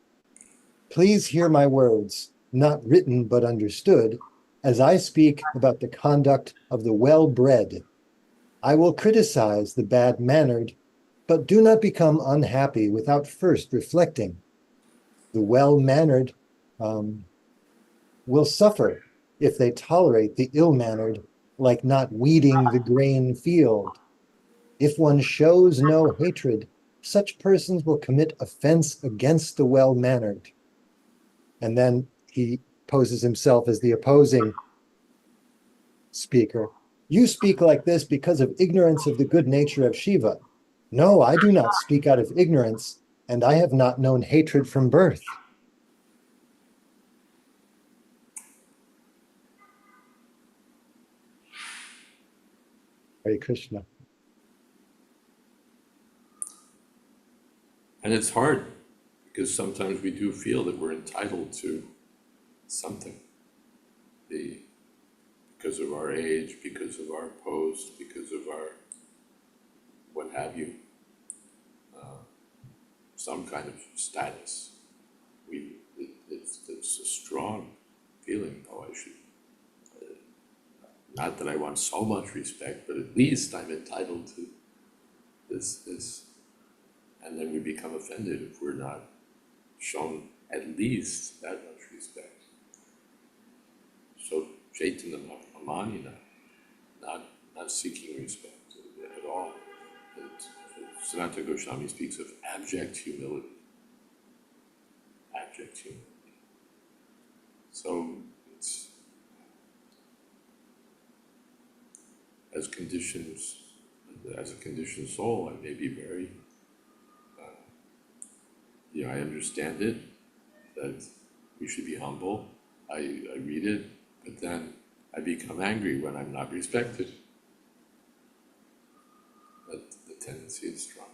Please hear my words, not written but understood, as I speak about the conduct of the well-bred. I will criticize the bad-mannered, but do not become unhappy without first reflecting. The well-mannered will suffer if they tolerate the ill-mannered, like not weeding the grain field. If one shows no hatred, such persons will commit offense against the well-mannered. And then he poses himself as the opposing speaker. You speak like this because of ignorance of the good nature of Shiva. No, I do not speak out of ignorance, and I have not known hatred from birth. Hare Krishna. And it's hard because sometimes we do feel that we're entitled to something. Because of our age, because of our post, because of our what have you, some kind of status. It's a strong feeling, I should, not that I want so much respect, but at least I'm entitled to this. And then we become offended if we're not shown at least that much respect. So Chaitanya Amanina, not seeking respect at all. Sanatana Goswami speaks of abject humility. Abject humility. So it's as a conditioned soul, I may be very, I understand it, that we should be humble. I read it, but then I become angry when I'm not respected. But the tendency is strong.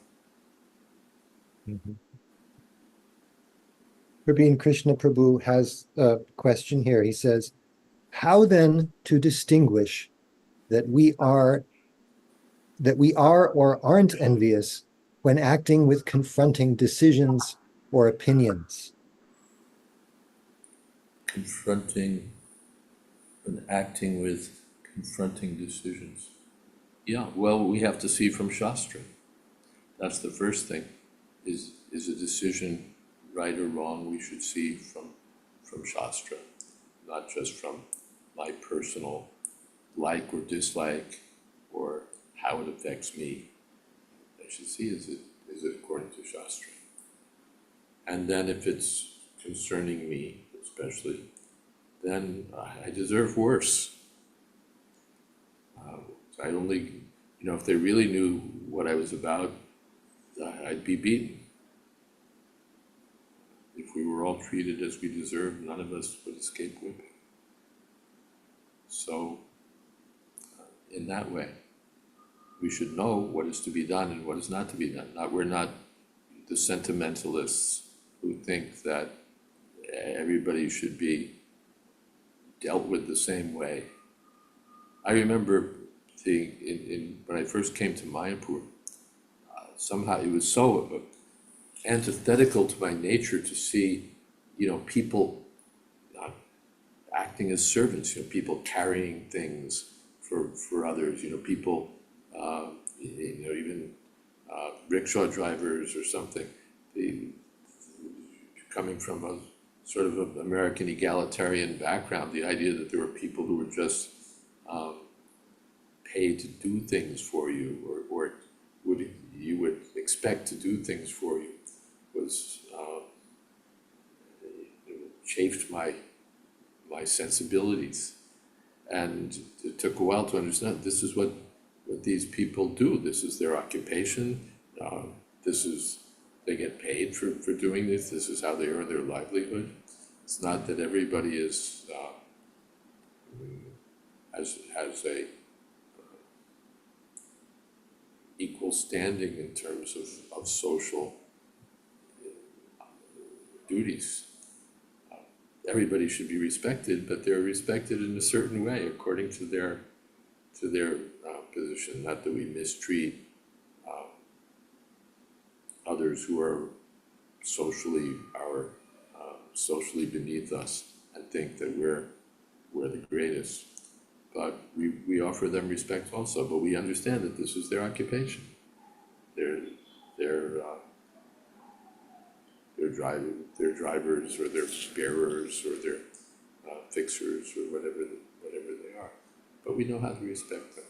Mm-hmm. Prabhin Krishna Prabhu has a question here. He says, how then to distinguish that we are or aren't envious when acting with confronting decisions or opinions? Confronting and acting with confronting decisions. Yeah, well, we have to see from Shastra. That's the first thing. Is a decision right or wrong? We should see from Shastra, not just from my personal like or dislike or how it affects me. I should see is it according to Shastra. And then if it's concerning me, especially, then I deserve worse. I only, if they really knew what I was about, I'd be beaten. If we were all treated as we deserve, none of us would escape whipping. So, in that way, we should know what is to be done and what is not to be done. We're not the sentimentalists who think that everybody should be dealt with the same way. I remember when I first came to Mayapur, somehow it was so antithetical to my nature to see, people acting as servants, people carrying things for others, people, even rickshaw drivers or something, coming from a sort of an American egalitarian background, the idea that there were people who were just paid to do things for you, or you would expect to do things for you, was chafed my sensibilities. And it took a while to understand this is what these people do. This is their occupation. They get paid for doing this. This is how they earn their livelihood. It's not that everybody has a equal standing in terms of social duties. Everybody should be respected, but they're respected in a certain way according to their position. Not that we mistreat others who are socially beneath us and think that we're the greatest. But we offer them respect also. But we understand that this is their occupation. They're drivers, or they're bearers, or they're fixers, or whatever they are. But we know how to respect them.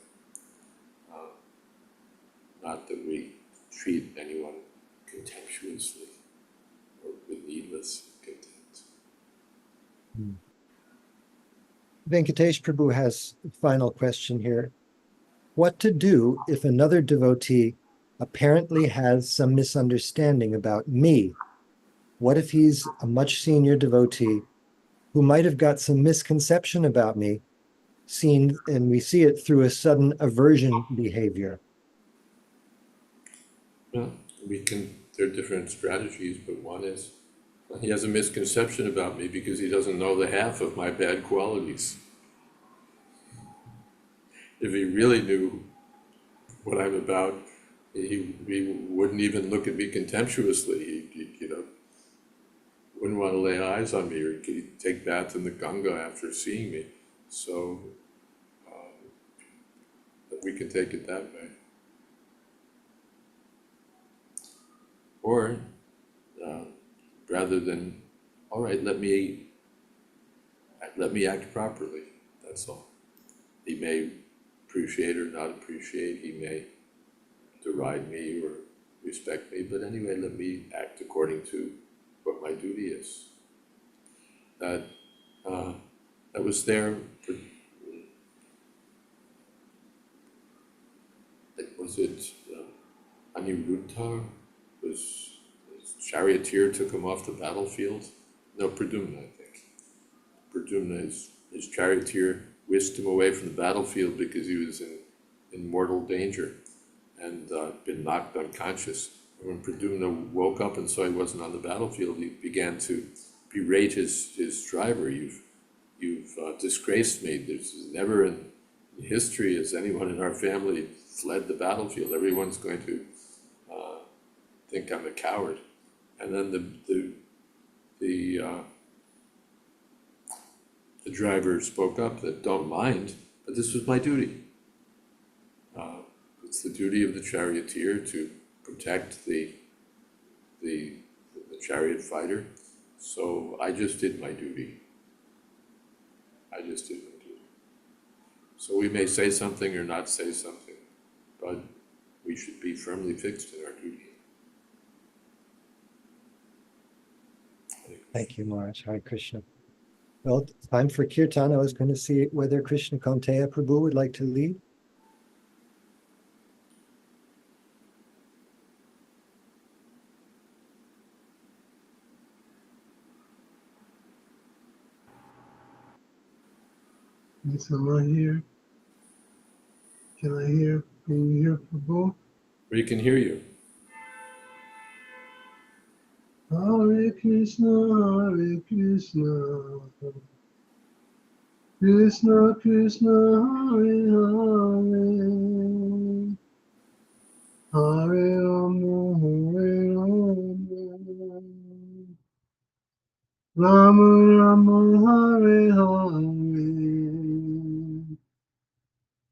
Not that we treat anyone contemptuously or with needless contempt. Venkatesh Prabhu has a final question here. What to do if another devotee apparently has some misunderstanding about me? What if he's a much senior devotee who might have got some misconception about me, and we see it through a sudden aversion behavior? Well, there are different strategies, but one is, he has a misconception about me because he doesn't know the half of my bad qualities. If he really knew what I'm about, he wouldn't even look at me contemptuously. He wouldn't want to lay eyes on me, or he'd take bath in the Ganga after seeing me. So we can take it that way. Or rather than, all right, let me act properly. That's all. He may appreciate or not appreciate. He may deride me or respect me, but anyway, let me act according to what my duty is. That was there. Aniruddha his charioteer took him off the battlefield. No, Pradyumna, I think. Pradyumna, his charioteer, whisked him away from the battlefield because he was in mortal danger and been knocked unconscious. And when Pradyumna woke up and saw he wasn't on the battlefield, he began to berate his driver. You've disgraced me. There's never in history has anyone in our family fled the battlefield. Everyone's going to think I'm a coward. And then the driver spoke up that, don't mind, but this was my duty. It's the duty of the charioteer to protect the chariot fighter. So I just did my duty. So we may say something or not say something, but we should be firmly fixed in our duty. Thank you, Maharaj. Hare Krishna. Well, it's time for Kirtan. I was going to see whether Krishna Kaunteya Prabhu would like to lead. Is someone here? Can I hear Can you hear Prabhu? We can hear you. Hare Krishna, Hare Krishna, Krishna Krishna, Hare Hare, Hare Rama, Hare Rama, Rama Rama, Hare Hare,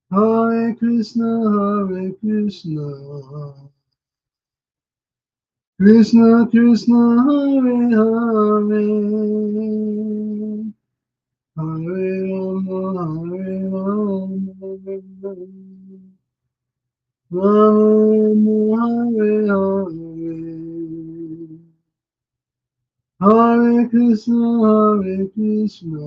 Hare Krishna, Hare Krishna, Krishna Krishna, Hare Hare, Hare Rama, Hare Rama, Rama Hare Hare, Hare Krishna, Hare Krishna,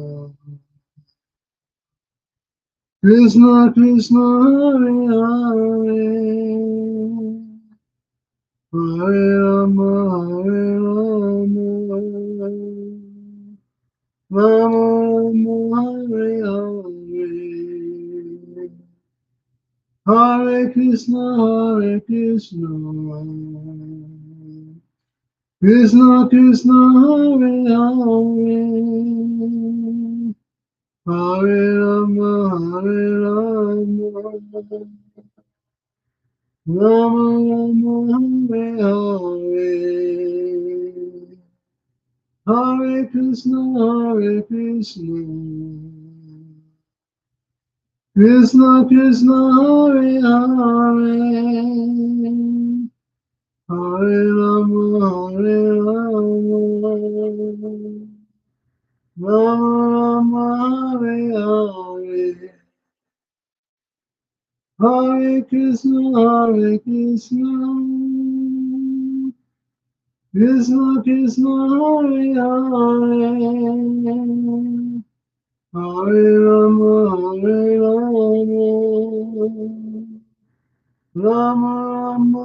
Krishna Krishna, Hare Hare, Hare Rama, Hare Rama, Rama Hare Hare, Hare Krishna, Hare Krishna, Krishna Krishna, Hare Hare, Hare Rama, Hare Rama, Rama Rama, Hare Hare, Hare Krishna, Hare Krishna, Krishna Krishna, Hare Hare, Hare Rama, Hare Rama, Rama Rama, Hare Hare, Hare Krishna, Hare Krishna, Krishna Krishna, Hare Hare, Hare Rama, Hare Rama, Rama Rama,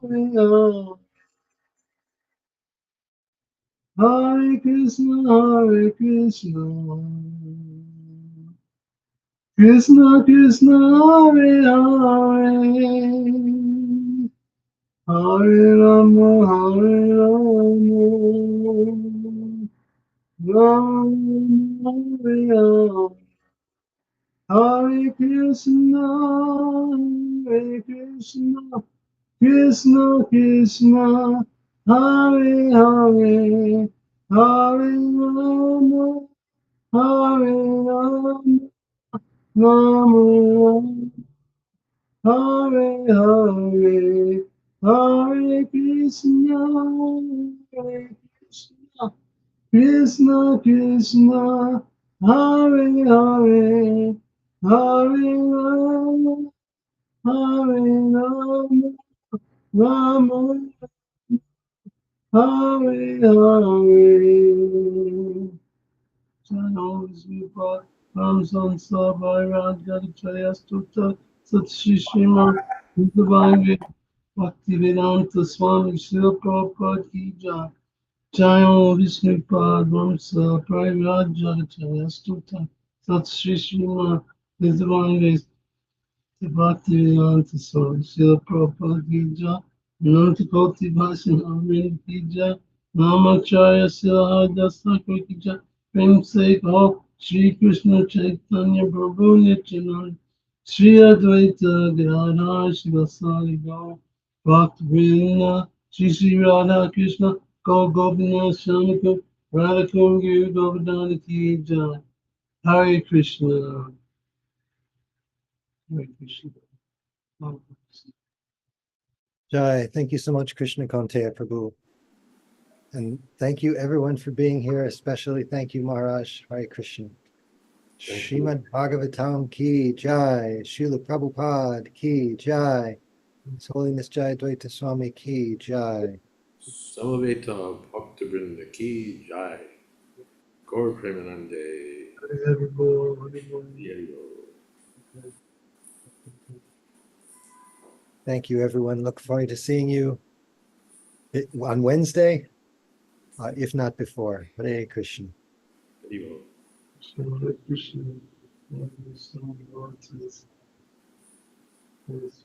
Hare Hare, Hare Krishna, Hare Krishna, Krishna Krishna, Hare Hare, Hare Rama, Hare Rama, Rama Hare Hare, Hare Krishna, Hare Krishna, Krishna Krishna, Hare Hare, Hare Rama, Hare Rama, Rama Hare Hare, Hare Krishna, Hare Krishna, Krishna Krishna, Hare Hare, Hare Rama, Hare Rama, Rama Hare Hare. Channel Vipa Ramsan Sabai Raja Chayastuta Sat Shri Srimad Bhagavatam Bhaktivedanta Swami Srila Prabhupada Ki Jai. Jai Vishnu Pad Ramsa Pai Raja Chayastuta Sat Shri Srimad Bhagavatam Bhaktivedanta Swami Srila Prabhupada Ki Jai. Nanta Koti Bhasan Amin Ki Jai. Namacharya Sila Dasa Ki Jai. Prem Se Ho Shri Krishna Chaitanya Prabhu Nityananda Shri Advaita Gadadhar Shivasari Gaur Bhakti Vrinda Shri Shri Radha Krishna Gaur Govinda Shamika Radha Kungi Govardhana Ki Jai. Hare Krishna. Hare Krishna. Hare Krishna. Jai, thank you so much, Krishna Kanteya Prabhu. And thank you everyone for being here, especially thank you, Maharaj. Hare Krishna. Thank you. Srimad Bhagavatam ki Jai, Srila Prabhupada ki Jai, His Holiness Jayadvaita Swami ki Jai. Samaveta Bhaktivinoda Ki Jai. Gaur Premanande. Hare Bol, Hare Bol. Yeriyo. Thank you, everyone. Look forward to seeing you on Wednesday, if not before. Hare Krishna. Yeriyo. Hare Krishna. Hare Krishna. Yes,